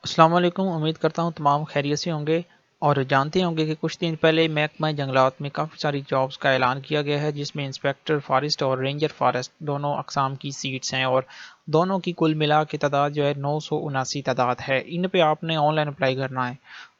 अस्सलाम वालेकुम। उम्मीद करता हूँ तमाम खैरियत से होंगे और जानते होंगे कि कुछ दिन पहले महकमा जंगलात में काफ़ी सारी जॉब्स का ऐलान किया गया है, जिसमें इंस्पेक्टर फॉरेस्ट और रेंजर फॉरेस्ट दोनों अकसाम की सीट्स हैं और दोनों की कुल मिला के तादाद जो है 979 तादाद है। इन पे आपने ऑनलाइन अप्लाई करना है।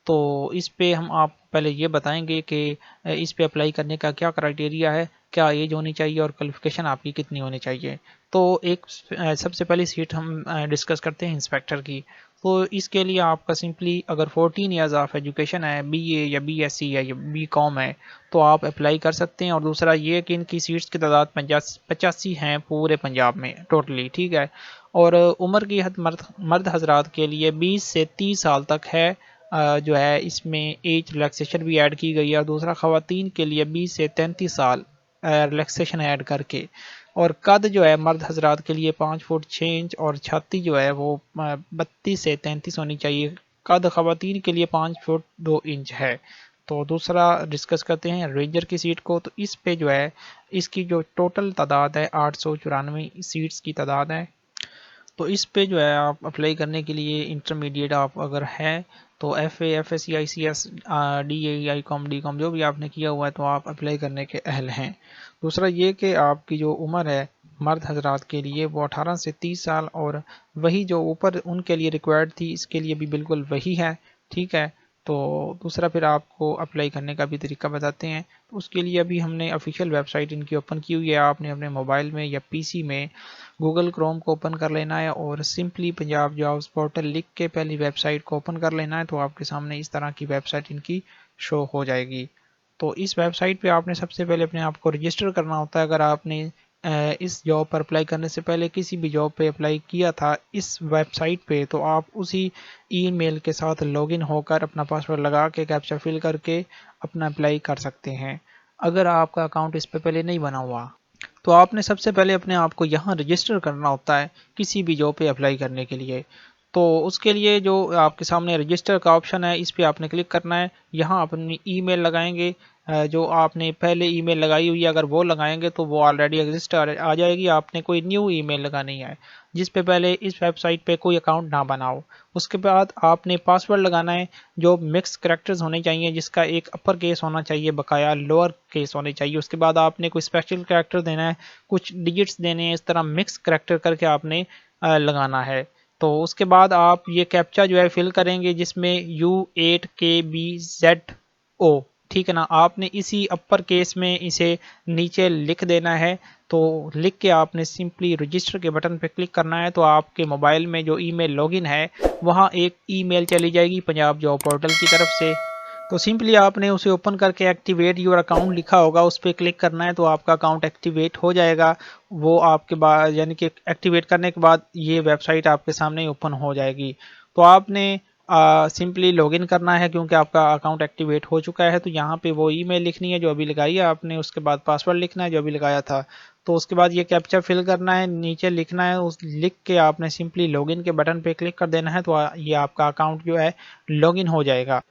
तो इस पे हम आप पहले ये बताएंगे कि इस पे अप्लाई करने का क्या क्राइटेरिया है, क्या एज होनी चाहिए और क्वालिफिकेशन आपकी कितनी होनी चाहिए। तो एक सबसे पहली सीट हम डिस्कस करते हैं इंस्पेक्टर की। तो इसके लिए आपका सिंपली अगर 14 ईयर्स ऑफ एजुकेशन है, बीए या बीएससी है या बीकॉम है, तो आप अप्लाई कर सकते हैं। और दूसरा ये कि इनकी सीट्स की तादाद 85 हैं पूरे पंजाब में टोटली, ठीक है। और उम्र की हद मर्द हजरात के लिए 20 से 30 साल तक है। जो है इसमें एज रिलैक्सेशन भी ऐड की गई है। और दूसरा ख़वातीन के लिए 20 से 33 साल रिलैक्सेशन ऐड करके। और कद जो है मर्द हजरात के लिए 5 फुट 6 इंच और छाती जो है वो 32 से 33 होनी चाहिए। कद ख़वातीन के लिए 5 फुट 2 इंच है। तो दूसरा डिस्कस करते हैं रेंजर की सीट को। तो इस पे जो है इसकी जो टोटल तादाद है 894 सीट्स की तादाद है। तो इस पे जो है आप अप्लाई करने के लिए इंटरमीडिएट आप अगर है तो FA FSC ICS DAE ICOM DCOM जो भी आपने किया हुआ है तो आप अप्लाई करने के अहल हैं। दूसरा ये कि आपकी जो उम्र है मर्द हजरात के लिए वो 18 से 30 साल और वही जो ऊपर उनके लिए रिक्वायर्ड थी इसके लिए भी बिल्कुल वही है, ठीक है। तो दूसरा फिर आपको अप्लाई करने का भी तरीका बताते हैं। तो उसके लिए अभी हमने ऑफिशियल वेबसाइट इनकी ओपन की हुई है। आपने अपने मोबाइल में या पीसी में गूगल क्रोम को ओपन कर लेना है और सिंपली पंजाब जॉब्स पोर्टल लिख के पहली वेबसाइट को ओपन कर लेना है। तो आपके सामने इस तरह की वेबसाइट इनकी शो हो जाएगी। तो इस वेबसाइट पे आपने सबसे पहले अपने आप को रजिस्टर करना होता है। अगर आपने इस जॉब पर अप्लाई करने से पहले किसी भी जॉब पे अप्लाई किया था इस वेबसाइट पे, तो आप उसी ईमेल के साथ लॉगिन होकर अपना पासवर्ड लगा के कैप्चा फिल करके अपना अप्लाई कर सकते हैं। अगर आपका अकाउंट इस पे पहले नहीं बना हुआ तो आपने सबसे पहले अपने आप को यहाँ रजिस्टर करना होता है किसी भी जॉब पे अप्लाई करने के लिए। तो उसके लिए जो आपके सामने रजिस्टर का ऑप्शन है इस पे आपने क्लिक करना है। यहाँ अपनी ईमेल लगाएंगे। जो आपने पहले ईमेल लगाई हुई है अगर वो लगाएंगे तो वो ऑलरेडी एग्जिस्ट आ जाएगी। आपने कोई न्यू ईमेल लगानी है जिस पे पहले इस वेबसाइट पे कोई अकाउंट ना बनाओ। उसके बाद आपने पासवर्ड लगाना है जो मिक्स करेक्टर्स होने चाहिए, जिसका एक अपर केस होना चाहिए बकाया लोअर केस होने चाहिए। उसके बाद आपने कोई स्पेशल करेक्टर देना है, कुछ डिजिट्स देने हैं, इस तरह मिक्स करेक्टर करके आपने लगाना है। तो उसके बाद आप ये कैप्चा जो है फिल करेंगे जिसमें U8KBZO, ठीक है ना। आपने इसी अपर केस में इसे नीचे लिख देना है। तो लिख के आपने सिंपली रजिस्टर के बटन पे क्लिक करना है। तो आपके मोबाइल में जो ईमेल लॉगिन है वहाँ एक ईमेल चली जाएगी पंजाब जॉब पोर्टल की तरफ से। तो सिंपली आपने उसे ओपन करके एक्टिवेट योर अकाउंट लिखा होगा उस पर क्लिक करना है। तो आपका अकाउंट एक्टिवेट हो जाएगा। वो आपके बाद यानी कि एक्टिवेट करने के बाद ये वेबसाइट आपके सामने ओपन हो जाएगी। तो आपने सिंपली लॉगिन करना है क्योंकि आपका अकाउंट एक्टिवेट हो चुका है। तो यहाँ पे वो ईमेल लिखनी है जो अभी लगाई है आपने, उसके बाद पासवर्ड लिखना है जो अभी लगाया था। तो उसके बाद ये कैप्चा फिल करना है, नीचे लिखना है, उस लिख के आपने सिंपली लॉगिन के बटन पे क्लिक कर देना है। तो ये आपका अकाउंट जो है लॉगिन हो जाएगा।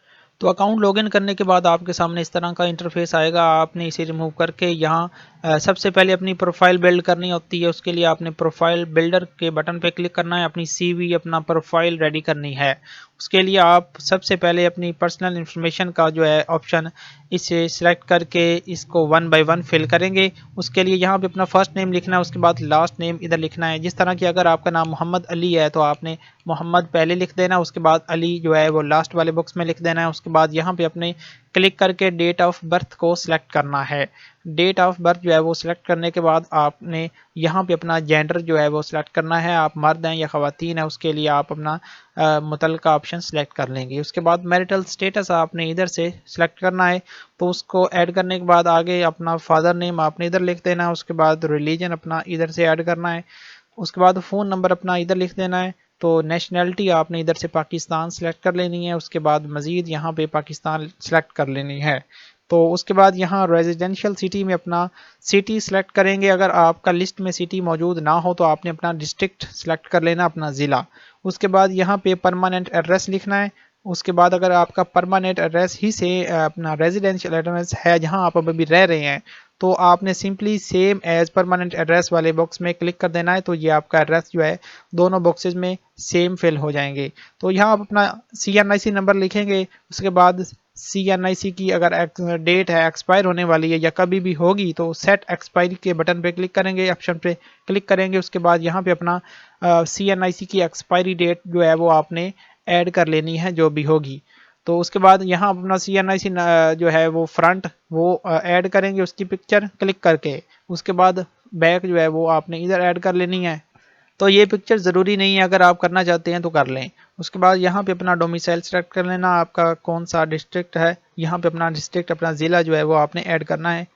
तो अकाउंट लॉगिन करने के बाद आपके सामने इस तरह का इंटरफेस आएगा। आपने इसे रिमूव करके यहाँ सबसे पहले अपनी प्रोफाइल बिल्ड करनी होती है। उसके लिए आपने प्रोफाइल बिल्डर के बटन पे क्लिक करना है, अपनी CV अपना प्रोफाइल रेडी करनी है। उसके लिए आप सबसे पहले अपनी पर्सनल इंफॉर्मेशन का जो है ऑप्शन इसे सिलेक्ट करके इसको 1 बाय 1 फिल करेंगे। उसके लिए यहाँ पे अपना फर्स्ट नेम लिखना है, उसके बाद लास्ट नेम इधर लिखना है। जिस तरह की अगर आपका नाम मोहम्मद अली है तो आपने मोहम्मद पहले लिख देना, उसके बाद अली जो है वो लास्ट वाले बॉक्स में लिख देना है। उसके बाद यहाँ पे अपने क्लिक करके डेट ऑफ बर्थ को सिलेक्ट करना है। डेट ऑफ बर्थ जो है वो सिलेक्ट करने के बाद आपने यहाँ पे अपना जेंडर जो है वो सिलेक्ट करना है, आप मर्द हैं या ख़वातीन है, उसके लिए आप अपना मुतल्लिका ऑप्शन सेलेक्ट कर लेंगे। उसके बाद मैरिटल स्टेटस आपने इधर से सिलेक्ट करना है। तो उसको ऐड करने के बाद आगे अपना फादर नेम आपने इधर लिख देना है। उसके बाद रिलीजन अपना इधर से ऐड करना है। उसके बाद फ़ोन नंबर अपना इधर लिख देना है। तो नेशनैलिटी आपने इधर से पाकिस्तान सेलेक्ट कर लेनी है। उसके बाद मज़ीद यहाँ पे पाकिस्तान सेलेक्ट कर लेनी है। तो उसके बाद यहाँ रेजिडेंशियल सिटी में अपना सिटी सेलेक्ट करेंगे। अगर आपका लिस्ट में सिटी मौजूद ना हो तो आपने अपना डिस्ट्रिक्ट सेलेक्ट कर लेना, अपना ज़िला। उसके बाद यहाँ पे परमानेंट एड्रेस लिखना है। उसके बाद अगर आपका परमानेंट एड्रेस ही से अपना रेजिडेंशियल एड्रेस है जहां आप अभी रह रहे हैं, तो आपने simply same as permanent address वाले बॉक्स में क्लिक कर देना है। तो ये आपका एड्रेस जो है दोनों बॉक्सेस में सेम फिल हो जाएंगे। तो यहाँ आप अपना CNIC नंबर लिखेंगे, उसके बाद CNIC की अगर डेट है एक्सपायर होने वाली है या कभी भी होगी तो सेट एक्सपायरी के बटन पे क्लिक करेंगे, ऑप्शन पे क्लिक करेंगे। उसके बाद यहाँ पे अपना CNIC की एक्सपायरी डेट जो है वो आपने ऐड कर लेनी है जो भी होगी। तो उसके बाद यहाँ अपना CNIC जो है वो फ्रंट वो ऐड करेंगे उसकी पिक्चर क्लिक करके। उसके बाद बैक जो है वो आपने इधर ऐड कर लेनी है। तो ये पिक्चर ज़रूरी नहीं है, अगर आप करना चाहते हैं तो कर लें। उसके बाद यहाँ पे अपना डोमिसाइल सेलेक्ट कर लेना, आपका कौन सा डिस्ट्रिक्ट है। यहाँ पे अपना डिस्ट्रिक्ट अपना ज़िला जो है वो आपने ऐड करना है।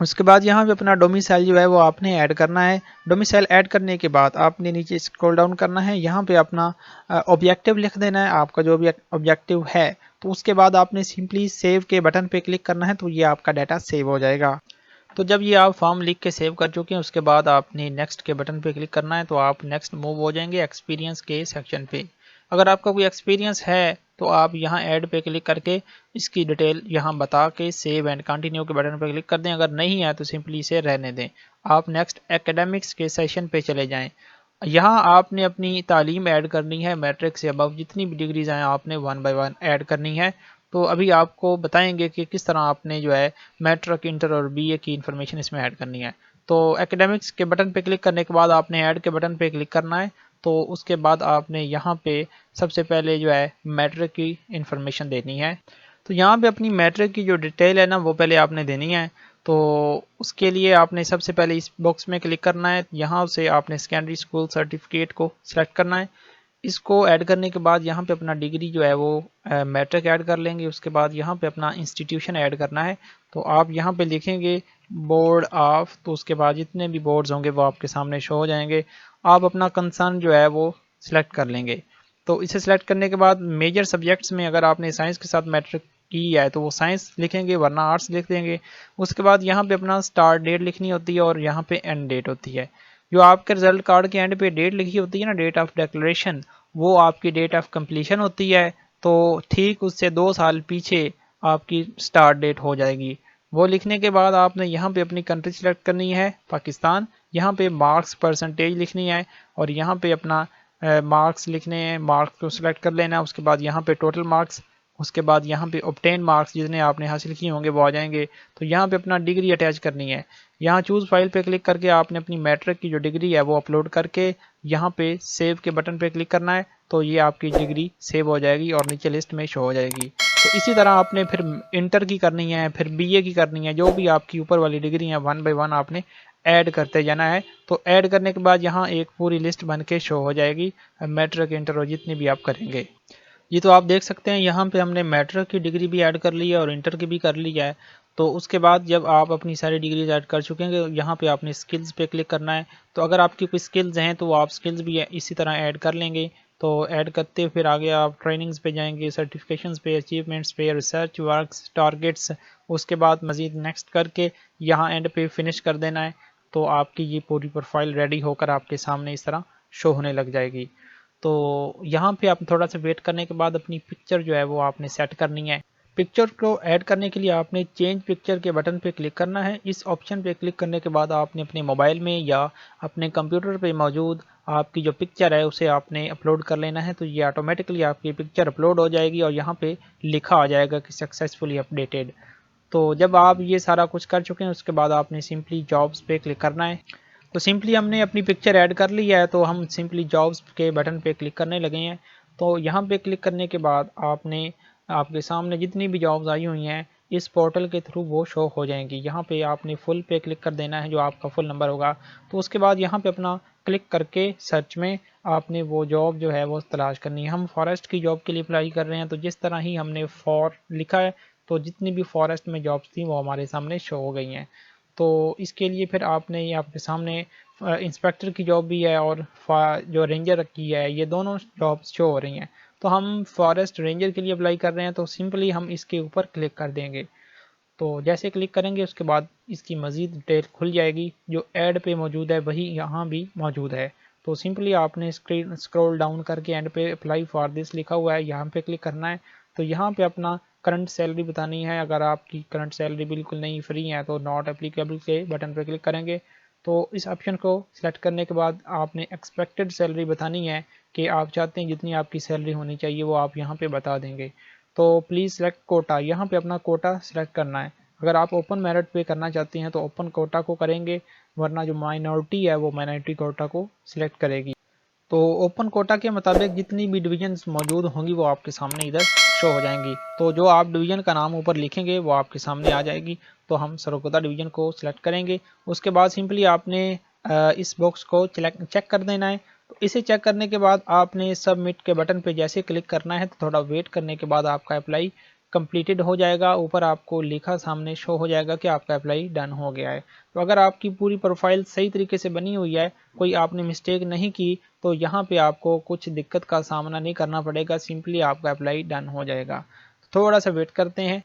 उसके बाद यहाँ पे अपना डोमिसाइल जो है वो आपने ऐड करना है। डोमिसाइल ऐड करने के बाद आपने नीचे स्क्रॉल डाउन करना है, यहाँ पे अपना ऑब्जेक्टिव लिख देना है, आपका जो भी ऑब्जेक्टिव है। तो उसके बाद आपने सिंपली सेव के बटन पे क्लिक करना है, तो ये आपका डाटा सेव हो जाएगा। तो जब ये आप फॉर्म लिख के सेव कर चुके हैं उसके बाद आपने नेक्स्ट के बटन पे क्लिक करना है, तो आप नेक्स्ट मूव हो जाएंगे एक्सपीरियंस के सेक्शन पे। अगर आपका कोई एक्सपीरियंस है तो आप यहाँ ऐड पे क्लिक करके इसकी डिटेल यहाँ बता के सेव एंड कंटिन्यू के बटन पे क्लिक कर दें। अगर नहीं है तो सिंपली इसे रहने दें। आप नेक्स्ट एकेडमिक्स के सेशन पे चले जाएँ। यहाँ आपने अपनी तालीम ऐड करनी है, मैट्रिक से अबव जितनी भी डिग्रीज हैं आपने 1 बाय 1 ऐड करनी है। तो अभी आपको बताएंगे कि किस तरह आपने जो है मैट्रिक, इंटर और BA की इन्फॉर्मेशन इसमें ऐड करनी है। तो एकेडमिक्स के बटन पे क्लिक करने के बाद आपने ऐड के बटन पे क्लिक करना है। तो उसके बाद आपने यहाँ पे सबसे पहले जो है मैट्रिक की इन्फॉर्मेशन देनी है। तो यहाँ पे अपनी मैट्रिक की जो डिटेल है ना वो पहले आपने देनी है। तो उसके लिए आपने सबसे पहले इस बॉक्स में क्लिक करना है, यहाँ से आपने सेकेंडरी स्कूल सर्टिफिकेट को सिलेक्ट करना है। इसको ऐड करने के बाद यहाँ पे अपना डिग्री जो है वो मैट्रिक ऐड कर लेंगे। उसके बाद यहाँ पे अपना इंस्टीट्यूशन ऐड करना है। तो आप यहाँ पे लिखेंगे बोर्ड ऑफ, तो उसके बाद जितने भी बोर्ड्स होंगे वो आपके सामने शो हो जाएंगे। आप अपना कंसर्न जो है वो सिलेक्ट कर लेंगे। तो इसे सिलेक्ट करने के बाद मेजर सब्जेक्ट्स में अगर आपने साइंस के साथ मैट्रिक की है तो वो साइंस लिखेंगे, वरना आर्ट्स लिख देंगे। उसके बाद यहाँ पे अपना स्टार्ट डेट लिखनी होती है और यहाँ पे एंड डेट होती है। जो आपके रिजल्ट कार्ड के एंड पे डेट लिखी होती है ना, डेट ऑफ डिक्लेरेशन, वो आपकी डेट ऑफ कंप्लीशन होती है। तो ठीक उससे 2 साल पीछे आपकी स्टार्ट डेट हो जाएगी। वो लिखने के बाद आपने यहाँ पे अपनी कंट्री सिलेक्ट करनी है, पाकिस्तान। यहाँ पे मार्क्स परसेंटेज लिखनी है और यहाँ पे अपना मार्क्स लिखने हैं, मार्क्स को सिलेक्ट कर लेना है। उसके बाद यहाँ पे टोटल मार्क्स, उसके बाद यहाँ पे ऑब्टेन मार्क्स जितने आपने हासिल किए होंगे वो आ जाएंगे। तो यहाँ पे अपना डिग्री अटैच करनी है। यहाँ चूज़ फाइल पे क्लिक करके आपने अपनी मैट्रिक की जो डिग्री है वो अपलोड करके यहाँ पे सेव के बटन पे क्लिक करना है। तो ये आपकी डिग्री सेव हो जाएगी और नीचे लिस्ट में शो हो जाएगी। तो इसी तरह आपने फिर इंटर की करनी है, फिर BA की करनी है, जो भी आपकी ऊपर वाली डिग्री है 1 बाय 1 आपने ऐड करते जाना है। तो ऐड करने के बाद यहाँ एक पूरी लिस्ट बन के शो हो जाएगी मैट्रिक, इंटर और जितनी भी आप करेंगे। ये तो आप देख सकते हैं यहाँ पे हमने मैट्रिक की डिग्री भी ऐड कर ली है और इंटर की भी कर ली है। तो उसके बाद जब आप अपनी सारी डिग्रीज ऐड कर चुके हैं यहाँ पे आपने स्किल्स पे क्लिक करना है। तो अगर आपकी कोई स्किल्स हैं तो आप स्किल्स भी इसी तरह ऐड कर लेंगे। तो ऐड करते फिर आगे आप ट्रेनिंग्स पे जाएंगे, सर्टिफिकेशंस पे, अचीवमेंट्स पे, रिसर्च वर्क्स, टारगेट्स। उसके बाद मज़ीद नेक्स्ट करके यहाँ एंड पे फिनिश कर देना है। तो आपकी ये पूरी प्रोफाइल रेडी होकर आपके सामने इस तरह शो होने लग जाएगी। तो यहाँ पे आप थोड़ा सा वेट करने के बाद अपनी पिक्चर जो है वो आपने सेट करनी है। पिक्चर को ऐड करने के लिए आपने चेंज पिक्चर के बटन पे क्लिक करना है। इस ऑप्शन पे क्लिक करने के बाद आपने अपने मोबाइल में या अपने कंप्यूटर पे मौजूद आपकी जो पिक्चर है उसे आपने अपलोड कर लेना है। तो ये ऑटोमेटिकली आपकी पिक्चर अपलोड हो जाएगी और यहाँ पे लिखा आ जाएगा कि सक्सेसफुली अपडेटेड। तो जब आप ये सारा कुछ कर चुके हैं उसके बाद आपने सिंपली जॉब्स पे क्लिक करना है। तो सिंपली हमने अपनी पिक्चर ऐड कर ली है तो हम सिंपली जॉब्स के बटन पे क्लिक करने लगे हैं। तो यहाँ पे क्लिक करने के बाद आपने आपके सामने जितनी भी जॉब्स आई हुई हैं इस पोर्टल के थ्रू वो शो हो जाएंगी। यहाँ पे आपने फुल पे क्लिक कर देना है जो आपका फुल नंबर होगा। तो उसके बाद यहाँ पे अपना क्लिक करके सर्च में आपने वो जॉब जो है वो तलाश करनी है। हम फॉरेस्ट की जॉब के लिए अप्लाई कर रहे हैं तो जिस तरह ही हमने फॉर लिखा है तो जितनी भी फॉरेस्ट में जॉब्स थी वो हमारे सामने शो हो गई हैं। तो इसके लिए फिर आपने ये आपके सामने इंस्पेक्टर की जॉब भी है और जो रेंजर की है ये दोनों जॉब्स शो हो रही हैं। तो हम फॉरेस्ट रेंजर के लिए अप्लाई कर रहे हैं तो सिंपली हम इसके ऊपर क्लिक कर देंगे। तो जैसे क्लिक करेंगे उसके बाद इसकी मज़ीद डिटेल खुल जाएगी। जो ऐड पे मौजूद है वही यहाँ भी मौजूद है। तो सिंपली आपने स्क्रीन स्क्रॉल डाउन करके एंड पे अप्लाई फॉर दिस लिखा हुआ है, यहाँ पे क्लिक करना है। तो यहाँ पे अपना करंट सैलरी बतानी है। अगर आपकी करंट सैलरी बिल्कुल नहीं फ्री है तो नॉट एप्लीकेबल के बटन पर क्लिक करेंगे। तो इस ऑप्शन को सिलेक्ट करने के बाद आपने एक्सपेक्टेड सैलरी बतानी है कि आप चाहते हैं जितनी आपकी सैलरी होनी चाहिए वो आप यहाँ पे बता देंगे। तो प्लीज़ सेलेक्ट कोटा, यहाँ पे अपना कोटा सिलेक्ट करना है। अगर आप ओपन मेरिट पे करना चाहते हैं तो ओपन कोटा को करेंगे, वरना जो माइनॉरिटी है वो माइनॉरिटी कोटा को सिलेक्ट करेगी। तो ओपन कोटा के मुताबिक जितनी भी डिवीजन्स मौजूद होंगी वो आपके सामने इधर शो हो जाएंगी। तो जो आप डिवीज़न का नाम ऊपर लिखेंगे वो आपके सामने आ जाएगी। तो हम सरगोदा डिवीज़न को सिलेक्ट करेंगे। उसके बाद सिंपली आपने इस बॉक्स को चेक कर देना है। तो इसे चेक करने के बाद आपने सबमिट के बटन पे जैसे क्लिक करना है तो थोड़ा वेट करने के बाद आपका अप्लाई कंप्लीटेड हो जाएगा। ऊपर आपको लिखा सामने शो हो जाएगा कि आपका अप्लाई डन हो गया है। तो अगर आपकी पूरी प्रोफाइल सही तरीके से बनी हुई है, कोई आपने मिस्टेक नहीं की, तो यहाँ पे आपको कुछ दिक्कत का सामना नहीं करना पड़ेगा, सिंपली आपका अप्लाई डन हो जाएगा। थोड़ा सा वेट करते हैं।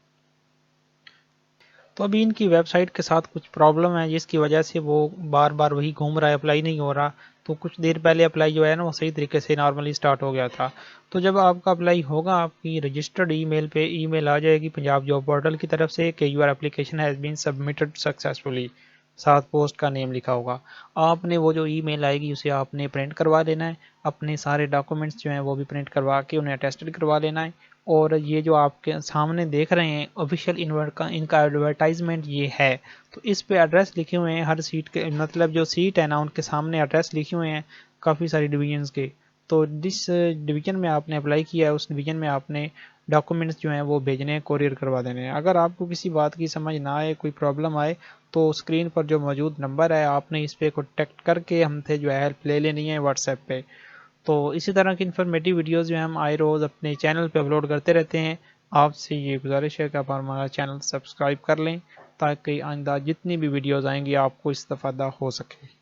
तो अभी इनकी वेबसाइट के साथ कुछ प्रॉब्लम है जिसकी वजह से वो बार बार वही घूम रहा है, अप्लाई नहीं हो रहा। तो कुछ देर पहले अप्लाई जो है ना वो सही तरीके से नॉर्मली स्टार्ट हो गया था। तो जब आपका अप्लाई होगा आपकी रजिस्टर्ड ईमेल पे ईमेल आ जाएगी पंजाब जॉब पोर्टल की तरफ से कि your application has been submitted successfully, साथ पोस्ट का नेम लिखा होगा। आपने वो जो ईमेल आएगी उसे आपने प्रिंट करवा लेना है। अपने सारे डॉक्यूमेंट्स जो हैं वो भी प्रिंट करवा के उन्हें अटेस्टेड करवा लेना है। और ये जो आपके सामने देख रहे हैं ऑफिशियल इनका एडवर्टाइजमेंट ये है। तो इस पे एड्रेस लिखे हुए हैं हर सीट के, मतलब जो सीट है ना उनके सामने एड्रेस लिखे हुए हैं काफ़ी सारी डिवीजन्स के। तो जिस डिवीज़न में आपने अप्लाई किया है उस डिवीज़न में आपने डॉक्यूमेंट्स जो हैं वो भेजने हैं, कोरियर करवा देने हैं। अगर आपको किसी बात की समझ ना आए, कोई प्रॉब्लम आए, तो स्क्रीन पर जो मौजूद नंबर है आपने इस पर कॉन्टेक्ट करके हमसे जो है हेल्प ले लेनी है व्हाट्सएप पे। तो इसी तरह की इन्फॉर्मेटिव वीडियोज़ जो हम आए रोज़ अपने चैनल पे अपलोड करते रहते हैं। आपसे ये गुजारिश है कि आप हमारा चैनल सब्सक्राइब कर लें ताकि आइंदा जितनी भी वीडियोज़ आएंगी आपको इस्तेफादा हो सके।